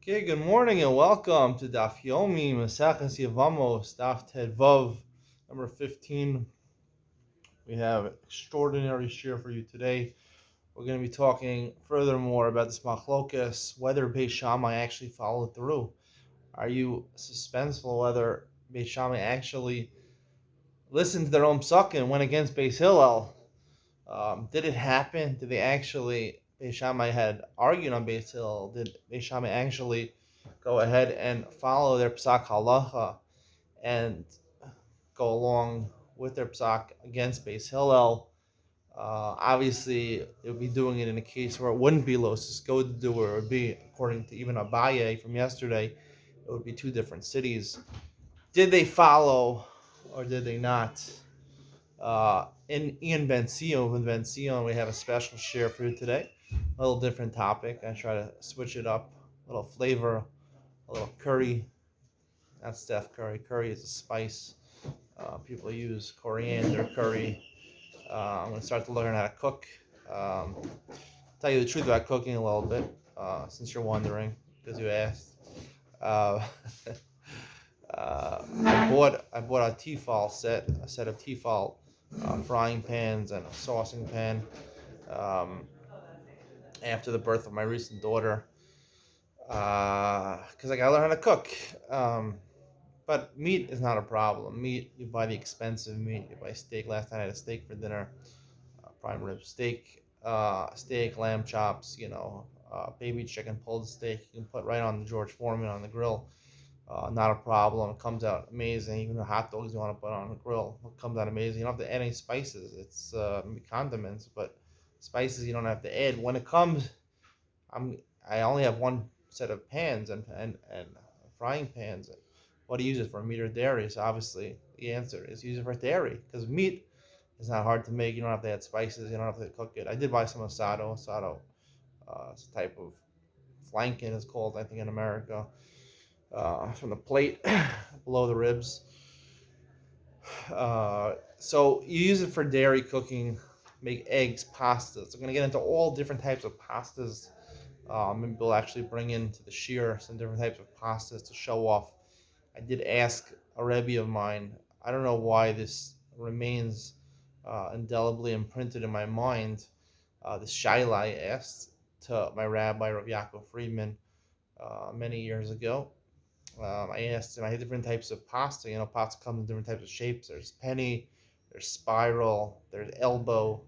Okay, good morning and welcome to Daf Yevamos, Daf Vav, number 15. We have extraordinary share for you today. We're going to be talking furthermore about this machlokas, whether Beis Shammai actually followed through. Are you suspenseful whether Beis Shammai actually listened to their own psukim and went against Beis Hillel? Did it happen? Did they actually, Beis Shammai had argued on Beis Hillel? Did Beis Shammai actually go ahead and follow their psak halacha and go along with their psak against Beis Hillel? Obviously, it would be doing it in a case where it wouldn't be Los go to do, or it would be, according to even Abaye from yesterday, it would be two different cities. Did they follow or did they not? In Ian Ben Sion, with Ben Sion, we have a special share for you today. A little different topic. I try to switch it up, a little flavor, a little curry. Not Steph curry. Curry is a spice. People use coriander curry. I'm going to start to learn how to cook. Tell you the truth about cooking a little bit, since you're wondering, because you asked. Uh, I bought a a set of Tefal frying pans and a saucing pan um, after the birth of my recent daughter, because I gotta learn how to cook. But meat is not a problem. Meat, you buy the expensive meat. You buy steak. Last night I had a steak for dinner, prime rib steak, lamb chops. Baby chicken, pulled steak. You can put right on the George Foreman on the grill. Not a problem. It comes out amazing. Even the hot dogs you want to put on the grill, it comes out amazing. You don't have to add any spices. It's condiments, but spices you don't have to add. When it comes, I only have one set of pans and frying pans. What do you use it for, meat or dairy? So obviously the answer is use it for dairy, because meat is not hard to make. You don't have to add spices. You don't have to cook it. I did buy some asado. Asado, it's a type of flanken, it's called, I think, in America, from the plate below the ribs. So you use it for dairy cooking, make eggs, pastas. I'm going to get into all different types of pastas. Maybe we'll actually bring into the shear some different types of pastas to show off. I did ask a Rebbe of mine. I don't know why this remains indelibly imprinted in my mind. This shaila I asked to my rabbi, Rav Yaakov Friedman, many years ago. I asked him, I had different types of pasta. Pasta comes in different types of shapes. There's penny, there's spiral, there's elbow.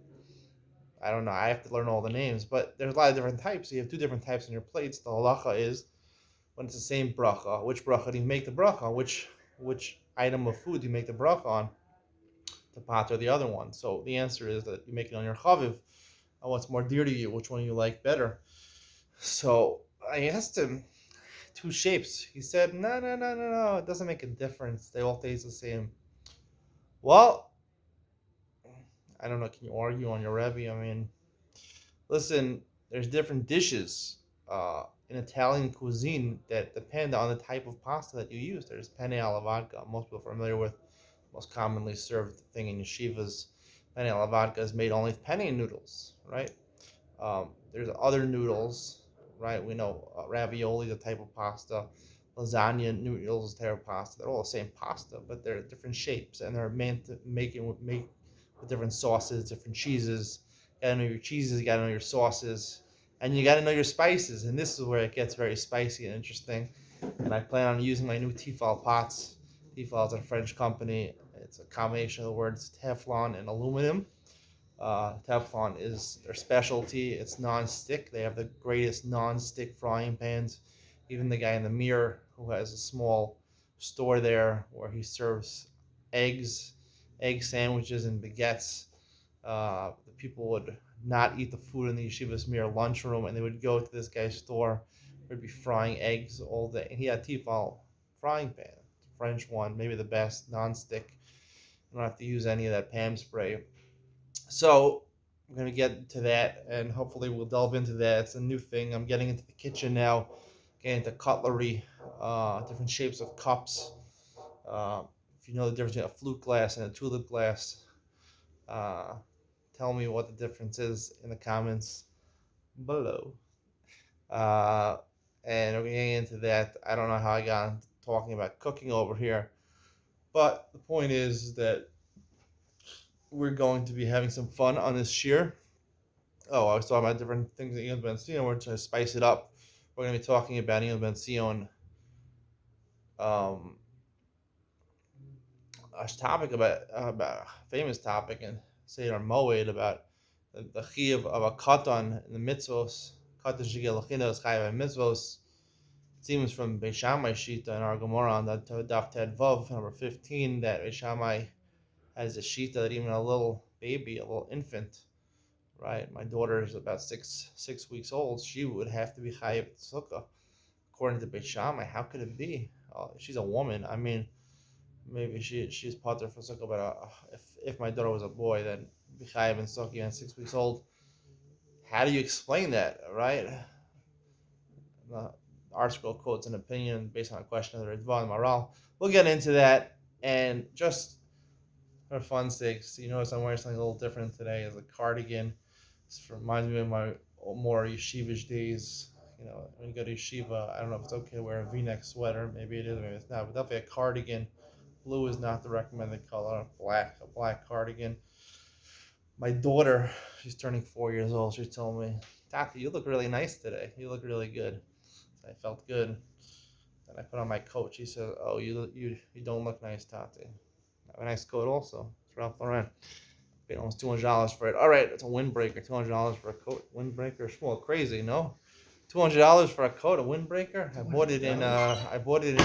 I don't know. I have to learn all the names, but there's a lot of different types. So you have two different types on your plates. The halacha is when it's the same bracha. Which bracha do you make the bracha on? Which item of food do you make the bracha on? The pot or the other one? So the answer is that you make it on your chaviv. What's more dear to you? Which one you like better? So I asked him two shapes. He said, no, no, no, no, no. It doesn't make a difference. They all taste the same. Well, I don't know. Can you argue on your Rebbe? I mean, listen, there's different dishes in Italian cuisine that depend on the type of pasta that you use. There's penne alla vodka. Most people are familiar with, most commonly served thing in yeshivas. Penne alla vodka is made only with penne noodles, right? There's other noodles, right? We know ravioli, the type of pasta, lasagna noodles, type of pasta. They're all the same pasta, but they're different shapes, and they're meant to make with different sauces, different cheeses. You gotta know your cheeses, you gotta know your sauces, and you gotta know your spices. And this is where it gets very spicy and interesting. And I plan on using my new Tefal pots. Tefal is a French company. It's a combination of the words Teflon and aluminum. Teflon is their specialty. It's non-stick. They have the greatest non-stick frying pans. Even the guy in the mirror who has a small store there where he serves eggs, egg sandwiches, and baguettes. The people would not eat the food in the yeshiva's mirror lunchroom, and they would go to this guy's store. Would be frying eggs all day, and he had Tefal frying pan, French one, maybe the best non-stick. You don't have to use any of that Pam spray. So I'm going to get to that, and hopefully we'll delve into that. It's a new thing. I'm getting into the kitchen now, getting into cutlery, different shapes of cups. Uh, if you know the difference between a flute glass and a tulip glass, uh, tell me what the difference is in the comments below. Uh, and we're getting into that. I don't know how I got into talking about cooking over here, but the point is that we're going to be having some fun on this shear. Oh, I was talking about different things in Eon Ben Sion. We're trying to spice it up. We're going to be talking about Eon Ben Sion, um, a topic about a famous topic and Seder Moed about the chiyuv of a katan in the mitzvos. Katan shigel lachinos chayav in mitzvos. It seems from Beis Shammai Shita in our Gemara on that Daf Ted Vav number 15 that Beis Shammai has a Shita that even a little baby, a little infant, right? My daughter is about six weeks old. She would have to be chayav sukkah according to Beis Shammai. How could it be? She's a woman. I mean, maybe she's pater for sukkah, but if my daughter was a boy, then be chayav in sukkah and 6 weeks old. How do you explain that, right? The article quotes an opinion based on a question of the Ritva and Maral. We'll get into that, and just for fun's sake, you notice I'm wearing something a little different today. It's a cardigan. It reminds me of my more yeshivish days. You know, when you go to yeshiva, I don't know if it's okay to wear a V-neck sweater. Maybe it is, maybe it's not. But definitely a cardigan. Blue is not the recommended color. A black cardigan. My daughter, she's turning 4 years old. She's telling me, "Tati, you look really nice today. You look really good." So I felt good. Then I put on my coat. She said, "Oh, you don't look nice, Tati." I have a nice coat also. It's Ralph Lauren. Paid almost $200 for it. All right, it's a windbreaker. $200 for a coat. Windbreaker. Well, crazy, no? $200 for a coat, a windbreaker. I bought it in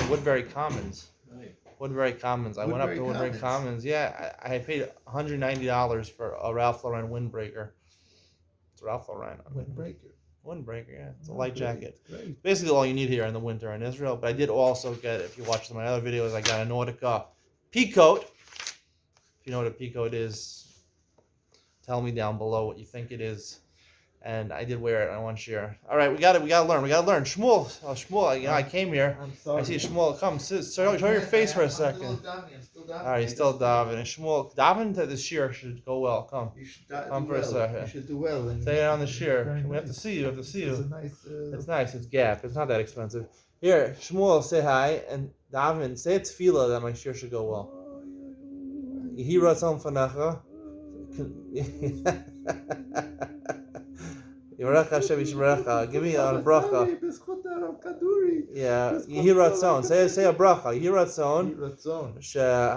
Woodbury Commons. Right. Woodbury Commons. I went up to Woodbury Commons. Yeah, I paid $190 for a Ralph Lauren windbreaker. It's Ralph Lauren. Windbreaker, yeah. It's a light jacket. Great. Basically all you need here in the winter in Israel. But I did also get, if you watch my other videos, I got a Nordica peacoat. If you know what a peacoat is, tell me down below what you think it is. And I did wear it on one shear. All right, we got to learn. Shmuel, I came here. I'm sorry. I see Shmuel. Come, show your face for a second. I'm still davening. All right, he's still davening. And Shmuel, davening to this shear should go well. Come. You should Come do for a well. second. You should do well. Say it on the shear. Very We have to nice. see you. It's a nice. It's nice. It's Gap. It's not that expensive. Here, Shmuel, say hi. And daven, say a tefillah that my shear should go well. Yehi ratzon fanecha. Yivarech Hashem yishmerecha. Give me a bracha. Yeah, Yehi ratzon. Say a bracha. Yehi ratzon.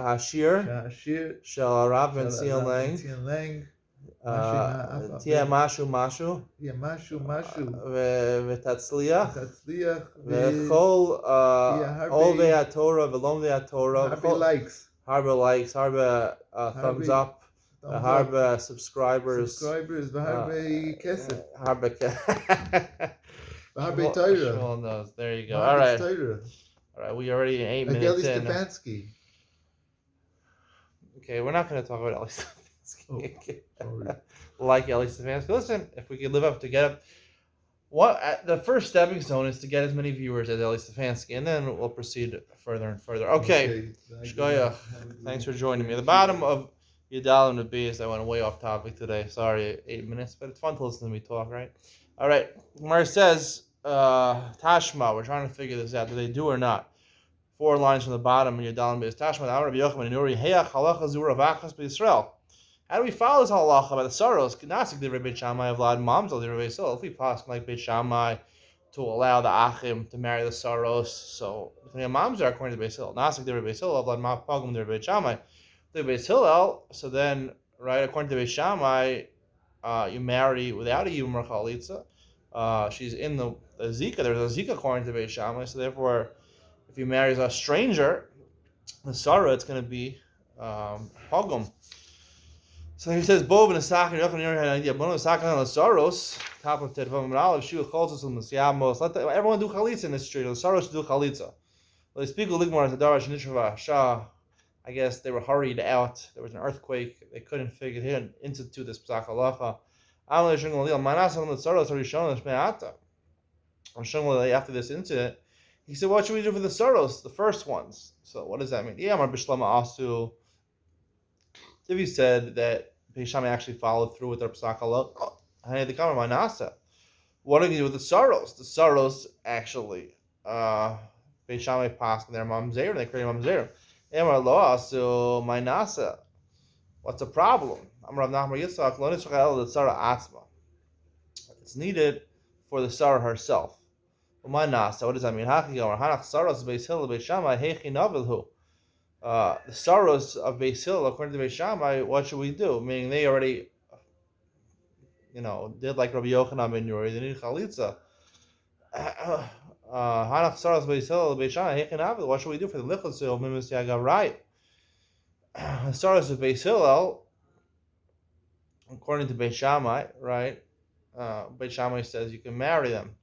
Hashir. Shel Rav Ben Zion Lang. תהיה משהו ותצליח וכל אוהבי התורה ולומדי התורה הרבה likes, הרבה thumbs up, הרבה subscribers, והרבה כסף. הרבה והרבה תורה. Shmuel knows. There you go. All right. We already 8 Like minutes Eli in. Stefanski. Okay, we're not going to talk about Eli Stefanski. Sorry. Like Eli Stefanski. Listen, if we could live up to get up, the first stepping stone is to get as many viewers as Eli Stefanski, and then we'll proceed further and further. Okay, Shkoyach, thanks for joining me. At the bottom of Yadal and the Beast, I went way off topic today. Sorry, 8 minutes, but it's fun to listen to me talk, right? All right, Gemara says, Tashma, we're trying to figure this out. Do they do or not? 4 lines from the bottom of Yadal and Beist. Tashma, Rabbi Yochanan, Nuri, Heach, Halacha, Zura, Vachas, B'Yisrael. How do we follow this halacha about the sorrows? Nasik the Beit Shammai of Vlad Mamzel the Beit Hillel. If we pass like Beit Shammai to allow the Achim to marry the sorrows, so the Mamzer according to Beit Hillel. Nasik the Beit Hillel of Vlad Mapagum the Beit Shammai. The Beit Hillel. So then, right according to Beit Shammai, you marry without a Yumar Chalitza. She's in the Zika. There's a Zika according to Beit Shammai. So therefore, if you marry a stranger, the sorrow it's going to be Pagum. So he says, "Bov and Asach and Yochanan had an idea. Bono Asach and Saros, top of Tedvav Maral, Shiva calls us on the Yevamos. Let everyone do chalitza in this street. The Saros do chalitza. Well, they speak with Ligmar as a Darash Nishva Shah. I guess they were hurried out. There was an earthquake. They couldn't figure it in, institute this Psach Halacha. Amalei Shengol Lil Manas on the Saros are shown Shmeata. On Shengol after this incident, he said, "What should we do for the Saros, the first ones?" So what does that mean? Yeah, Mar Bishlama Asu. Tivi said that Beit Shammai actually followed through with their Psach Halacha. What are you do with the sorrows? The sorrows actually, Beit Shammai passed their mamzer, and they create mamzer. Emar lo asu my nasa. What's the problem? I'm Rav Nachman Yitzchak. Lo nishchach el the tzara atzma. It's needed for the Sarah herself. My nasa. What does that mean? Haki gomer hanach saros Beis Hillel Beis Shammai heichi navilhu. The sorrows of Beis Hillel, according to Beis Shammai, what should we do? Meaning they already, did like Rabbi Yochanan ben Yuri. They need chalitza. Hanach saros Beis Hillel Beis Shammai heichi navilhu. What should we do for the lichutzu mimus yagav right? The sorrows of Beis Hillel, according to Beis Shammai, right? Beis Shammai says you can marry them.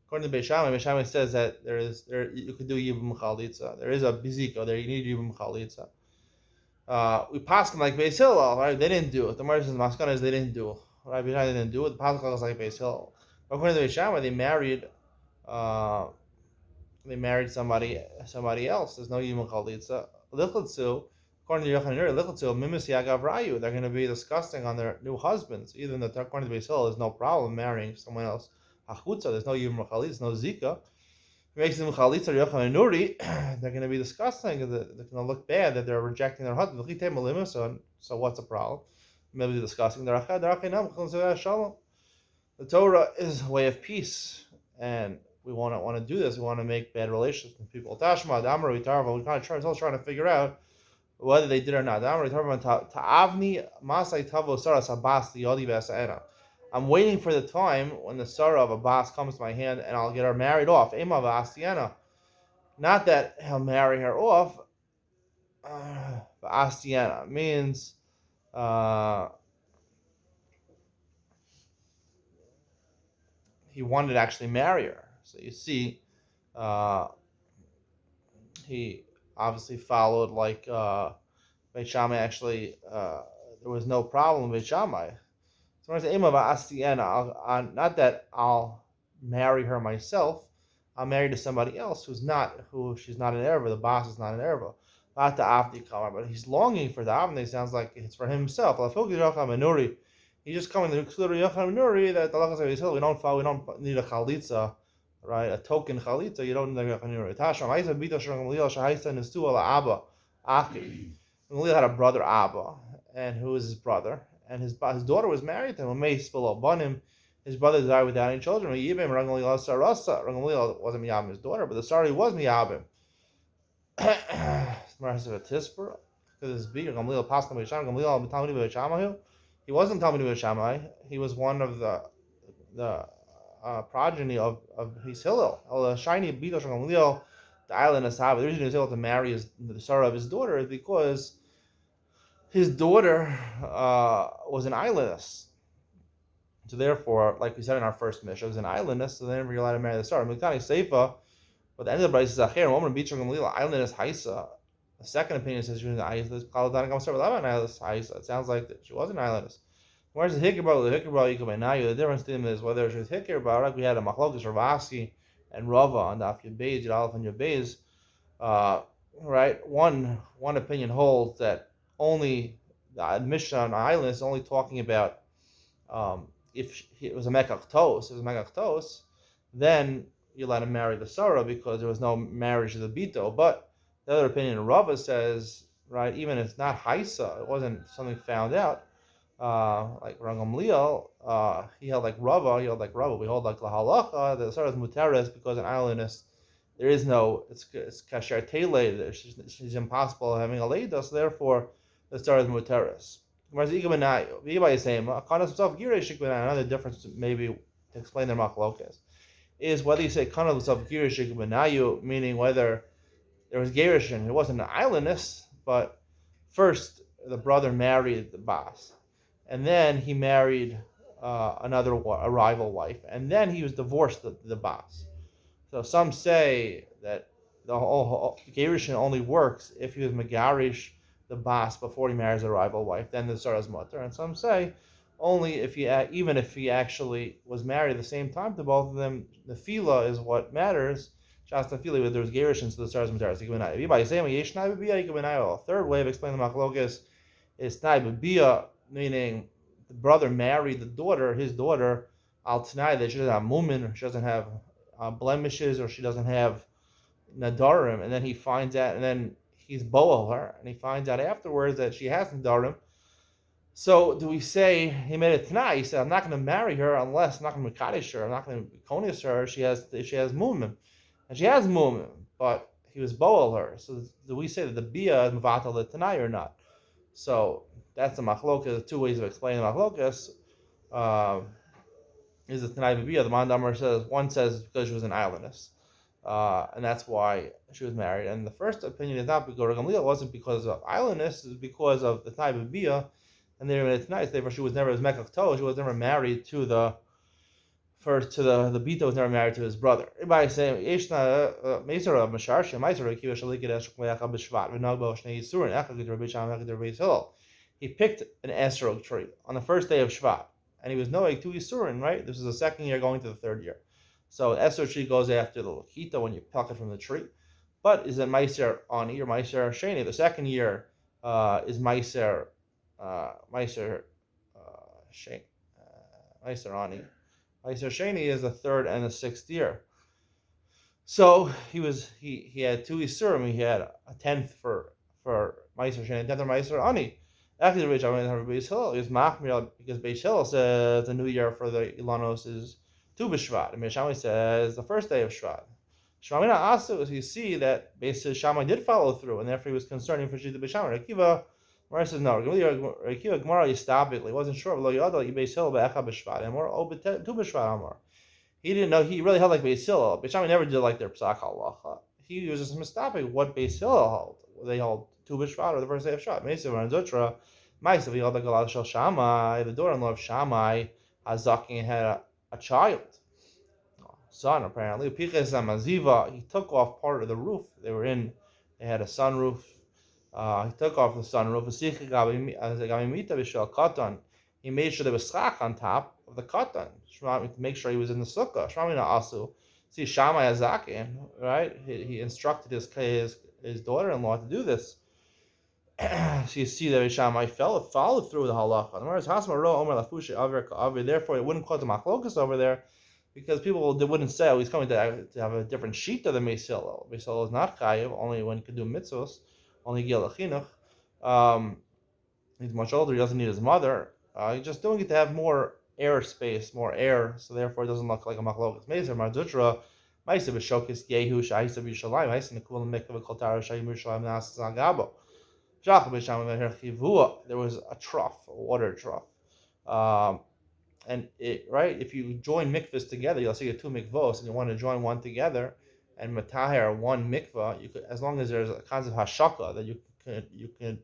According to Beis Shammai says that you could do Yibum Chalitza. There is a Biziko there, you need Yibum Chalitza. We passed them like Beis Hillel, right? They didn't do it. The Gemara says Maskana is they didn't do it. Right? Beis Shammai didn't do it. The Pasuk is like Beis Hillel. According to Beis Shammai, they married somebody else. There's no Yibum Chalitza. Lichutzu, according to Yochanan, Lichutzu, Mimus Yagav Rayu, they're going to be disgusting on their new husbands. Even though according to Beis Hillel, there's no problem marrying someone else. Hachutza, there's no Yibum Chalitza, no Zika. If makes them Chalitza or Yochanan Nuri, they're going to be disgusting. They're going to look bad that they're rejecting their husband. So what's the problem? Maybe they're disgusting. The Torah is a way of peace, and we want to do this. We want to make bad relations with people. Tashma, Damar, Vitarva, we kind of trying to figure out whether they did or not. Damar, Vitarva, Ta'avni, Masai Tavo, Saras, Abbas, the Yodi Basa'ena. I'm waiting for the time when the Sarah of Abbas comes to my hand and I'll get her married off. Ema V'Astiana. Not that he'll marry her off. V'Astiana means he wanted to actually marry her. So you see, he obviously followed like Beit Shammai actually, there was no problem with Beit Shammai. So when I say Ema V'Astiana, not that I'll marry her myself, I'll marry to somebody else she's not an erva. The boss is not an erva. Not the Avdi Kamar, but he's longing for the Avdi. Sounds like it's for himself. He's just coming to Ksura Yochanan Nuri that the Lachas Beis Hillel, we don't need a chalitza, right? A token chalitza. You don't need a Yochanan Nuri. Tashram Aisa Bita Shalom Gamliel Shahaisa Nestu Ala Abba Achi. Gamliel had a brother Abba, and who was his brother? And his daughter was married to him. His brother died without any children. Gamliel wasn't Miyabim his daughter, but the Sari was Miyabim. Because his bigger Gamliel passed on Gamliel Talmud Beit Shammai. He wasn't Talmud Beit Shammai. He was one of the progeny of his Hillel. Shiny Bito Gamliel, the island of Saba. The reason he was able to marry the Sarah of his daughter is because his daughter was an islandess. So therefore, like we said in our first mission, was an islandess, so they never allowed to marry the Sarah. Miktani Seifa, but the end of the Bryce is Acher, woman Bito Gamliel, islandess Haisa. The second opinion says she was an islandess. It sounds like that she was an islandess. Where's the Hikabah? The difference to him is whether she was Hikabah, like we had a Machlokes, Ravasi, and Rava on Daf It, Yud and Yud. Right? One opinion holds that only the admission on an island is only talking about if it was a Mekach Tos, then you let him marry the Sarah because there was no marriage to the Bito. But the other opinion, Rava says, right, even if it's not Haisa, it wasn't something found out, like Gamliel, he held like Rava, we hold like La Halacha, the Sarah is Muteres because an islandess, there is no, it's Kasher Tele, she's impossible having a Leida, so therefore the Sarah is Muteres. Whereas Igabanayu is saying, another difference maybe to explain their Machlokes is whether you say Kana L'Sav Girish Igabanayu, meaning whether there was Gerushin. It wasn't an islandess, but first the brother married the boss, and then he married a rival wife, and then he was divorced the boss. So some say that the whole Gerushin only works if he was Megarish the boss before he marries a rival wife, then the Sarah's mutter. And some say only if even if he actually was married at the same time to both of them, the Fila is what matters. Shasta Fili, where there's Gerushin to the Sarah's Mataras. A third way of explaining the Machlokes is Tnai B'Bia, meaning the brother married his daughter, al tanai, that she doesn't have mumin, or she doesn't have blemishes, or she doesn't have nadarim, and then he finds out, and then he's boel her, and he finds out afterwards that she has nadarim. So do we say he made a tanai? He said, I'm not going to marry her unless I'm not going to kaddish her, I'm not going to konias her. If she has mumin, and she has mumin, but he was boel her. So do we say that the bia is mevatel the tanai or not? So that's the machlokas. Two ways of explaining the machlokas. Is the tanai bia? The mandamar says one says because she was an islandess, and that's why she was married. And the first opinion is not because Gamliel wasn't because of islandess, it's because of the tanai bia. And it's nice. Therefore, she was never as mekach to. She was never married to the bita was never married to his brother. Everybody saying Yeshna Meisara of Masharsha Meisara Kiva Shalikid Eshkmeyacha B'Shvat V'Nagbo Shnei Yisurin Echagid Rabbi Sham Echagid Rabbi Hillel. He picked an esrog tree on the first day of Shvat, and he was knowing two Yisurin. Right, this is the second year going to the third year. So an esrog tree goes after the lakita when you pluck it from the tree. But is it Meiser Ani or Meiser Sheni? The second year is Meiser. Meiser Ani. Meiser Sheni is the third and the sixth year. So he had two Isurim. He had a tenth for Meiser Sheni, a tenth for Meiser Ani. Actually, the Beis Hillel is machmir because Beis Hillel says the new year for the Ilanos is Tu B'Shvat, and Beis Shammai says the first day of Shvat. Shmamina also, as you see that Beis Shammai did follow through, and therefore he was concerned for Shita Beis Shammai. Akiva Gemara says no. Akiva Gemara Yistabik. He wasn't sure. Lo Yadal Beis Hillel be'echa b'Shvat, and more Tu B'Shvat Amar. He didn't know. He really held like Beis Hillel. Beis Shammai never did like their Psak halacha. He was just mistopic what Beis Hillel held. They held Tu B'Shvat or the first day of Shvat. Meisav and Zutra. Meisav he held like Galad Shel Shammai. The daughter-in-law of Shammai, Hazakin, had a child, son apparently. Piches Amaziva. He took off part of the roof they were in. They had a sunroof. He took off the sunroof. He made sure there was schach on top of the katan to make sure he was in the sukkah. Shmamina asu. See Shammai Azakin, right? He instructed his daughter-in-law to do this. So you see that Shammai followed through with the halacha. Therefore, it wouldn't cause a machlokas over there, because people wouldn't say, oh, he's coming to have a different sheet of the Beis Hillel. Beis Hillel is not chayiv, only when he can do mitzvos, only gil achinuch. He's much older, he doesn't need his mother. He's just doing it to have more air space, more air, so therefore it doesn't look like a machlokas. Mezer Marzutra, Ma'isa b'shokis Yehu, Sha'isa b'Yishalayim, Ma'isa n'kul mikvah kol tara Sha'im Yerushalayim Na'as Zagabo. There was a trough, a water trough. And if you join mikvahs together, you'll see two mikvahs, and you want to join one together and matahir one mikvah, you could, as long as there's a concept of hashaka, that you can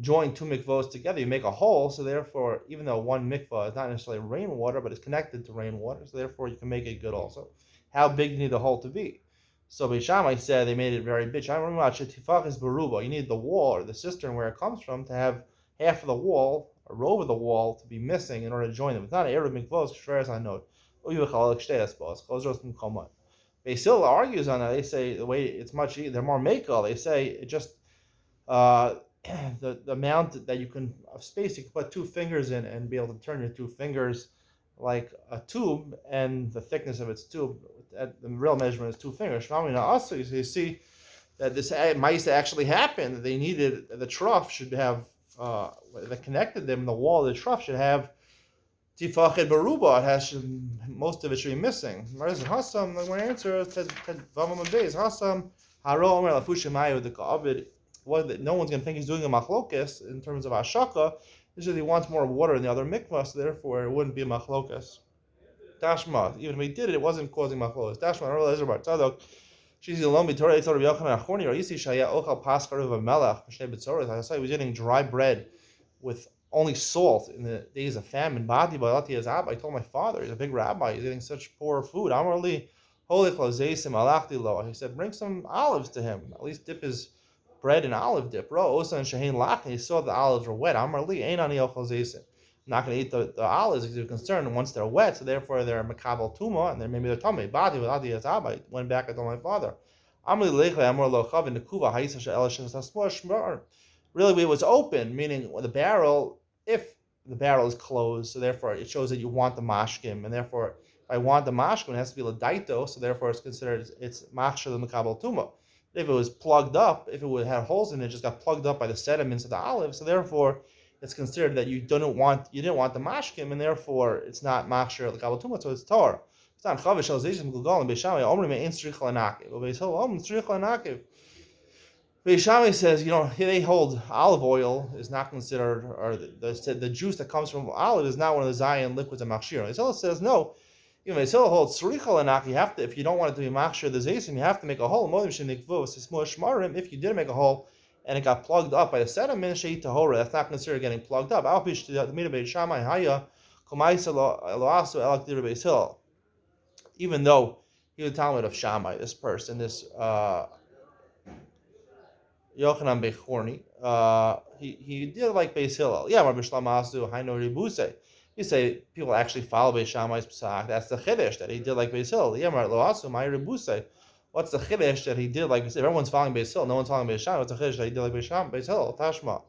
join two mikvahs together, you make a hole. So therefore, even though one mikvah is not necessarily rainwater, but it's connected to rainwater, so therefore you can make it good also. How big do you need the hole to be? So Beis Shammai said they made it very big. You need the wall or the cistern where it comes from to have half of the wall, a row of the wall, to be missing in order to join them. It's not an Arab mikvahs, shreres I know. Beis Hillel argues on that. They say the way it's much easier, they're more makel. They say it just the amount that you can of space you can put two fingers in and be able to turn your two fingers like a tube, and the thickness of its tube, the real measurement is 2 fingers. Also, you see that this mice actually happened. They needed the trough should have that connected them. The wall of the trough should have tifachet baruba. Most of it should be missing. Hasam, the one answer says Hasam haro omer lafushimayu the ka'avid. No one's going to think he's doing a machlokas in terms of ashaka. It's just he wants more water in the other mikvah, so therefore it wouldn't be a machlokas. Tashma, even if he did it, it wasn't causing machlokas. Tashma, Rabbi Eliezer bar Tzadok, she's alone be Torah. It's Rabbi Yochanan Achorni, or Yisi Shaya Ochal Paskaru of Melach, Mishnei B'Tzoros. I saw he was eating dry bread with only salt in the days of famine. Badi Balati Azab. I told my father, he's a big rabbi, he's eating such poor food. Amarli Holy Chlozeisim Alachti Lo. He said, bring some olives to him. At least dip his bread in olive dip. Ro Osa and Shahin Lach. He saw the olives were wet. Amarli Ein Ani Chlozeisim. Not going to eat the olives because you're concerned once they're wet, so therefore they're makabel tuma, and then maybe they're tummy. Badi without the azaba. Went back and told my father. Really, it was open, meaning the barrel. If the barrel is closed, so therefore it shows that you want the mashkim, and therefore if I want the mashkim, it has to be l'daito, so therefore it's considered it's machshir l'mekabel tuma. If it was plugged up, if it would have holes in it, just got plugged up by the sediments of the olive, so therefore it's considered that you didn't want the mashkim, and therefore it's not machshir l'kabel tuma, so it's Torah. It's not chavish al zeishim gulgal and beishamai omrim ein tzrich lanakiv. Well, beishamai omrim tzrich lanakiv. Beishamai says, here they hold olive oil is not considered, or the juice that comes from olive is not one of the Zion liquids of machshir. Beishamai says no. Beishamai holds tzrich lanakiv. You have to, if you don't want it to be machshir the zeishim, you have to make a hole. If you did make a hole and it got plugged up by the sediment, sheit tahora, that's not considered getting plugged up. Even though he was Talmud of Shammai, this person, this Yochanan Bechorni, he did like Beis Hillel. Yeah, Rabbi Shlomo Asu, Haino Ribuse. You say people actually follow Beis Shammai's Pesach. That's the chiddush that he did like Beis Hillel. Yeah, Rabbi Asu, my Ribuse. What's the chiddush that he did like Beis Hillel? Everyone's following Beis Hillel. No one's following Beis Shammai. What's the chiddush that he did like Beis Hillel? Tashma.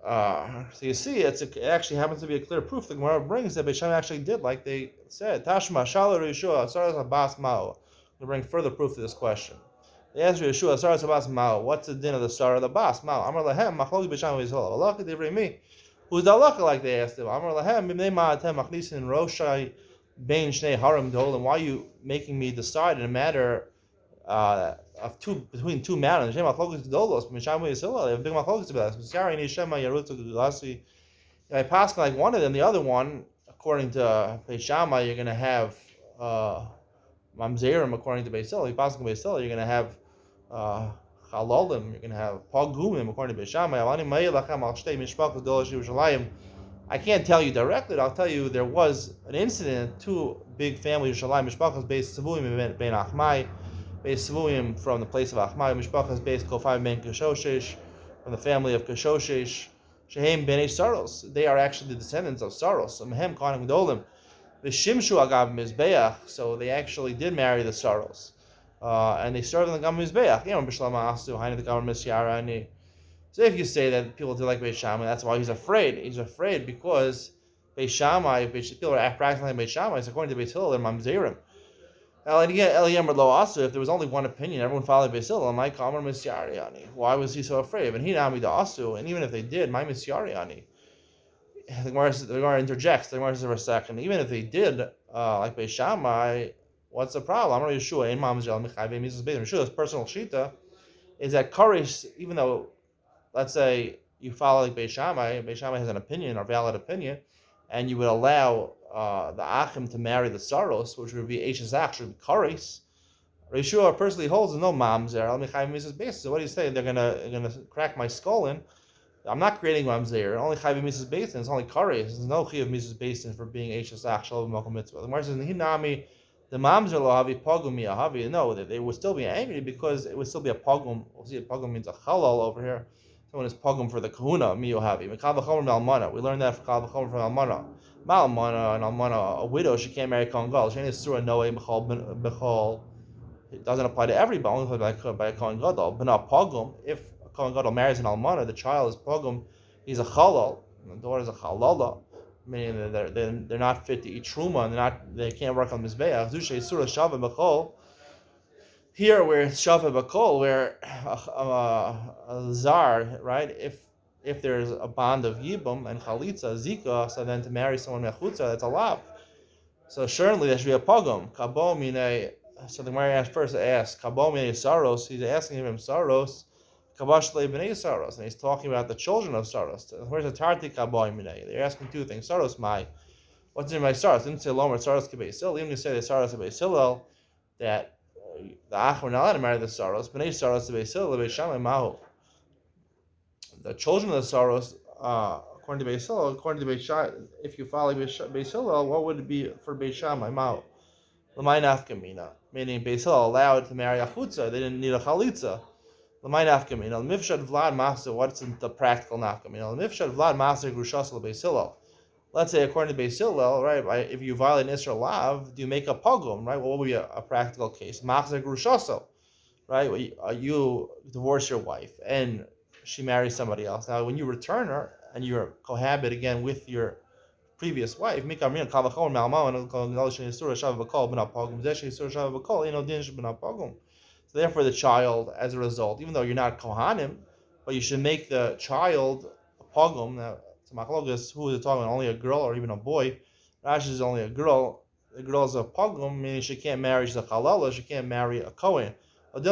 So you see, it actually happens to be a clear proof. The Gemara brings that Beis Shammai actually did like they said. Tashma Shala Rishua Saras Abbas Mao. To bring further proof to this question. They asked Yeshua Saras Abbas Mao. What's the din of the Sarah of the Bas Mao? Amar Lahem Machloki Beis Shammai Beis Hillel. Allah Divrei Mi. Who's the halacha like they asked him? Amar Lahem Bimnei Ma'atem Machnisin Roshai Bein Shnei Harim Dolim. Why are you making me decide in a matter between two mountains? They have big machlokas about this. If I pass like one of them, the other one, according to Beis Shammai, you're going to have mamzerim. According to Beis Hillel, if you pass Beis Hillel, you're going to have chalolim. You're going to have pogumim. According to Beis Shammai, I can't tell you directly. I'll tell you there was an incident. Two big families, Yerushalayim, mishpachas based Tzevuim ben Achmai. Beis Sevuyim from the place of Achmai, Mishpachas Beis Kofai Ben Kashoshesh, from the family of Kashoshesh, Shehem Bnei Saros. They are actually the descendants of Saros. Mehem Kohanim Gedolim, V'Shimshu Agav Mizbeach. So they actually did marry the Saros, and they served in the Gam Mizbeach. B'Shlama Asu Hainu the Gam Misyara Ani. So if you say that people do like Beis Shammai, that's why he's afraid. He's afraid because Beis Shammai, people are practicing like Beis Shammai. So according to Beis Hillel, they're mamzerim. If there was only one opinion, everyone followed Beis Hillel. Why was he so afraid? And he nami the asu, and even if they did, my misyariani. The Gemara interjects. The Gemara says for a second. Even if they did, like Beis Shammai, what's the problem? I'm not Yeshua. In Yeshua's personal shita is that Karish, even though, let's say you follow like Beis Shammai has an opinion or valid opinion, and you would allow the Achim to marry the Saros, which would be Eshazach, should be Karis. Yeshua personally holds no mamzer. So what do you say? They're gonna crack my skull in. I'm not creating mamzer. Only chayv misas basin. It's only Karis. There's no chayv misas basin for being Eshazach shalom mokum mitzvah. The Gemara says hinami the mamzer lo havi pogum miyahavi. No, that they would still be angry because it would still be a pogum. We'll see, a pogum means a chalal over here. Someone is pogum for the kahuna miyahavi. Mekal v'chomer malmana. We learned that from kal v'chomer from almana. Malmana and almana, a widow, she can't marry Kohen Gadol. She ain't surah noe b'chol. It doesn't apply to everybody, only by a Kohen Gadol. But not pogum. If a Kohen Gadol marries an almana, the child is pogum. He's a chalal, and the daughter is a chalala, meaning they're not fit to eat truma, and they can't work on mizbeach. Zushay surah shava b'chol. Here, where it's shava b'chol, where a zar, right? If there's a bond of yibum and chalitza, zika, so then to marry someone mechutza, that's a lav. So certainly there should be a pogum. Kabo mine. So the Gemara first asks, Kabo mine saros. He's asking him saros. Kabash le bnei saros, and he's talking about the children of saros. Where's the tarti kabo mine? They're asking two things. Saros my. What's in my saros? Didn't say lomer saros kebeis hillel. Even to say the saros kebeis hillel that the achim are not allowed to marry the saros. Bnei saros kebeis hillel lebeis shammai mahu. The children of the Saros, according to Beis Hillel, if you follow Beis Hillel, what would it be for Beis Shammai? Mao, l'may nafkamina, meaning Beis Hillel allowed to marry a chutza. They didn't need a chalitza. L'may nafkamina, l'mifshad vlad master. What's the practical nafkamina? L'mifshad vlad master grushas l'Beis Hillel. Let's say according to Beis Hillel, right? If you violate an Isra lav, do you make a pogrom, right? What would be a practical case? Master grushaso, right? You divorce your wife and she marries somebody else. Now, when you return her and you're cohabit again with your previous wife, so therefore the child, as a result, even though you're not kohanim, but you should make the child a pogum. Now, to machlokas, who is it talking about? Only a girl or even a boy? Rashi is only a girl. The girl's a pogum, meaning she can't marry. She's a chalala. She can't marry a kohen. You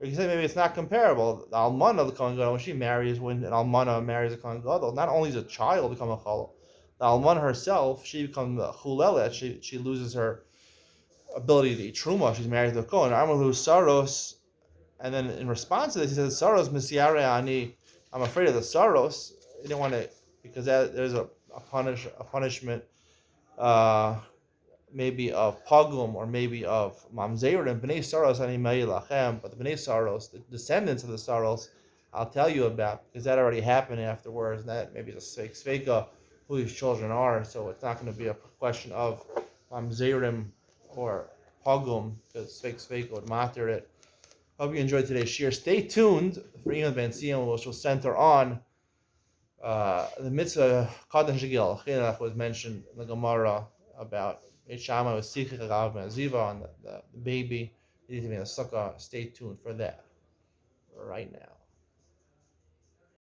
can say maybe it's not comparable. The almana of the kohen gadol, when she marries, when an almana marries a kohen gadol, not only does a child become a chalal, the almana herself, she becomes a chulelet. She loses her ability to eat truma. She's married to a kohen. Amalu saros, and then in response to this, he says, "Saros misiare ani." I'm afraid of the saros. You don't want to, because there's a punishment, maybe of pogum or maybe of mamzer and bnei saros ani lachem. But the bnei saros, the descendants of the saros, I'll tell you about, because that already happened afterwards. And that maybe is a sveka who these children are. So it's not going to be a question of mamzerim or pogum, because sveka would matter it. Hope you enjoyed today's shir. Stay tuned for Ian Ben Sion, which will center on the mitzvah Kadan Shigil Chinuch was mentioned in the Gemara about Shama was Sikh Ziva on the baby. He's in a sukkah. Stay tuned for that right now.